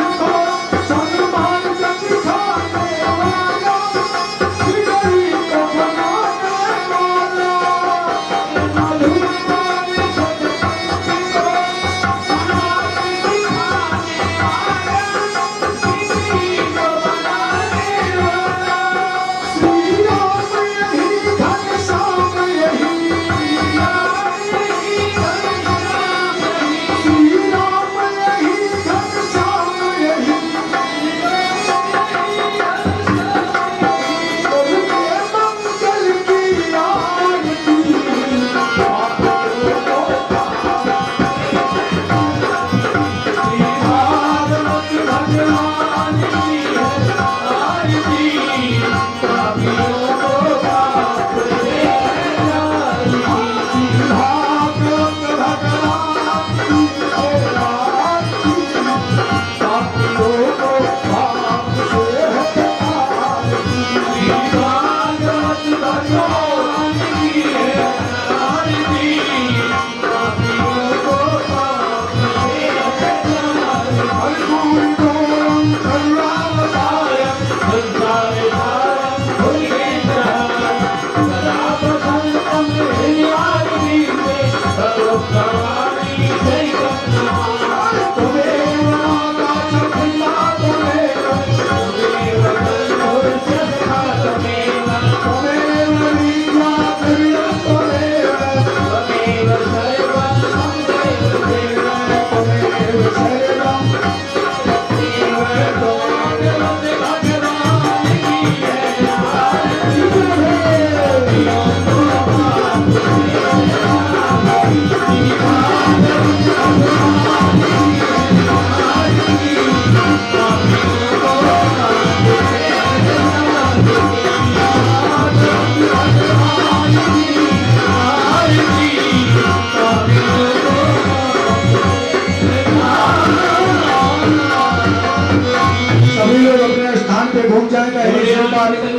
जाए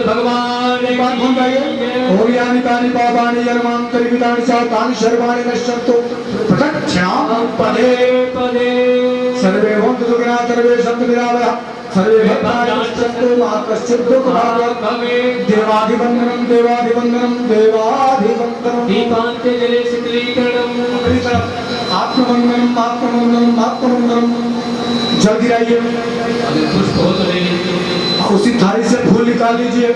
भगवान एक बार घूम जाइए। ओम यानी तानि पापानि जन्मांतरितानि च तानि सर्वाणि नश्यन्तु प्रदक्षिणां पदे पदे सर्वे भवन्तु सुखिनः सर्वे सन्तु निरामयाः सर्वे भद्राणि पश्यन्तु मा कश्चित् दुःखभाग् भवेत्। देवाधिवन्दनं देवाधिवन्दनं देवाधिवन्दनं दीपांत्यजले शीतलीकरणम् अपनी तरफ आत्मवन्दनम आत्मवन्दनम आत्मवन्दनम जल गिराइए। अगर पुष्प हो तो ले लीजिए। उसी थाली से फूल निकाल लीजिए।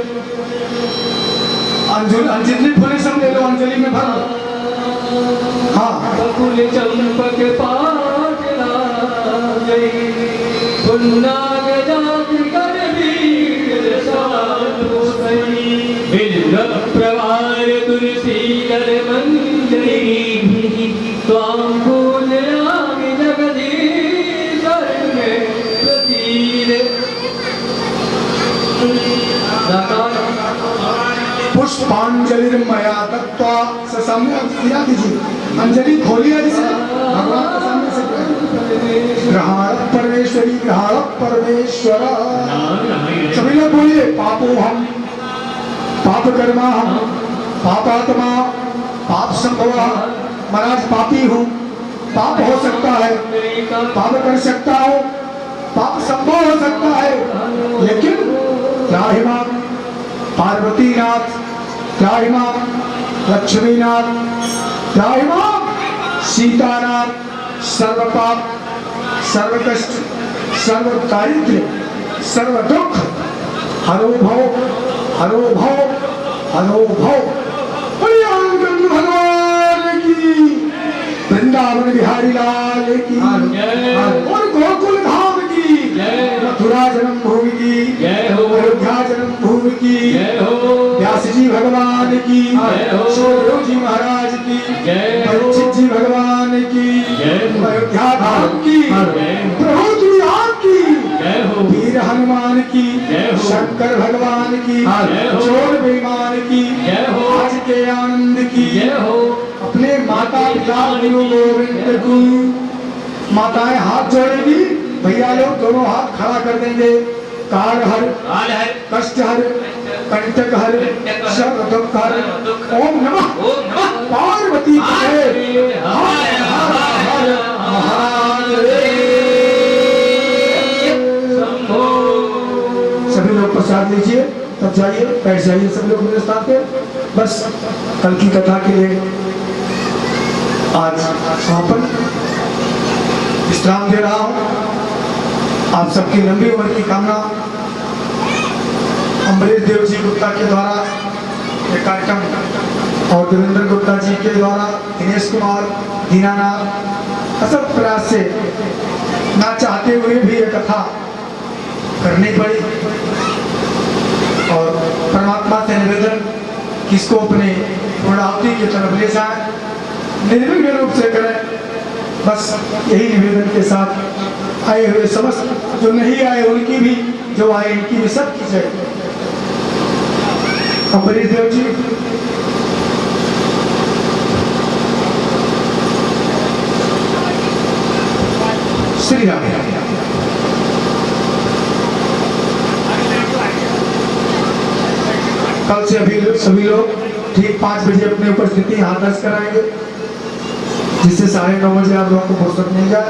जितनी फूलें सब ले लो, अंजलि में भर लो। हाँ बकुल चंपक पाटला जय पुन्नाग जाति कर वीर साधु सई बिल्व प्रवार तुलसी दल मंजरी त्वां फूलयामि जगदीश्वर में प्रतीर पुष्पांजलिर्मया दत्त्वा से सामने गिरा दीजिए। अंजलि खोलिए जिसे भगवान के सामने से ग्रहाण परमेश्वरी ग्रहाण परमेश्वर। सभी लोग बोलिए पापो हम पाप कर्मा हम पापात्मा पाप संभव। महाराज पापी हूँ, पाप हो सकता है, पाप कर सकता हूँ, पाप संभव हो सकता है, लेकिन त्राहिमां पार्वती नाथ, त्राहिमां लक्ष्मी नाथ, त्राहिमां सीता नाथ, सर्व पाप सर्व कष्ट सर्व दारिद्र्य सर्व दुख हरो भव हरो भव हरो भव। भगवान की वृंदावन बिहारी लाल की और गोकुल धाम की मथुरा जन्म भूमि की अयोध्या जन्म भूमि की व्यास जी भगवान की सुखदेव जी महाराज की परीक्षित जी भगवान की अयोध्या धाम की प्रभु जी आपकी वीर हनुमान की शंकर भगवान की चोर बेईमान की आज के आनंद की अपने माता पिता गुरु गोविंद की। माताएं हाथ जोड़ेगी, भैया लोग दोनों हाथ खड़ा कर देंगे। काल हर कष्ट हर कंटक हर सर्व दुख हर। ओम नमः पार्वती पते हर हर महादेव। सभी लोग प्रसाद लीजिए, तब जाइए बैठ जाइए सभी लोग मेरे स्थान पे। बस कल की कथा के लिए आज समापन विश्राम दे रहा हूँ। आप सबकी लंबी उम्र की कामना अम्बरीश देव जी गुप्ता के द्वारा ये कार्यक्रम और देवेंद्र गुप्ता जी के द्वारा दिनेश कुमार दीनानाथ असल प्रयास से ना चाहते हुए भी ये कथा करनी पड़ी और परमात्मा से निवेदन किसको अपने पूर्णाहुति की तरफ ले जाए, निर्विघ्न रूप से करें। बस यही निवेदन के साथ आए हुए समस्त जो नहीं आए उनकी भी, जो आए इनकी भी सबकी जय। अम्बरीश देव जी श्री राम। कल से अभी सभी लोग ठीक 5 बजे अपनी उपस्थिति यहाँ दर्ज कराएंगे, जिससे 9:30 बजे आप लोगों को फुर्सत मिल जाए।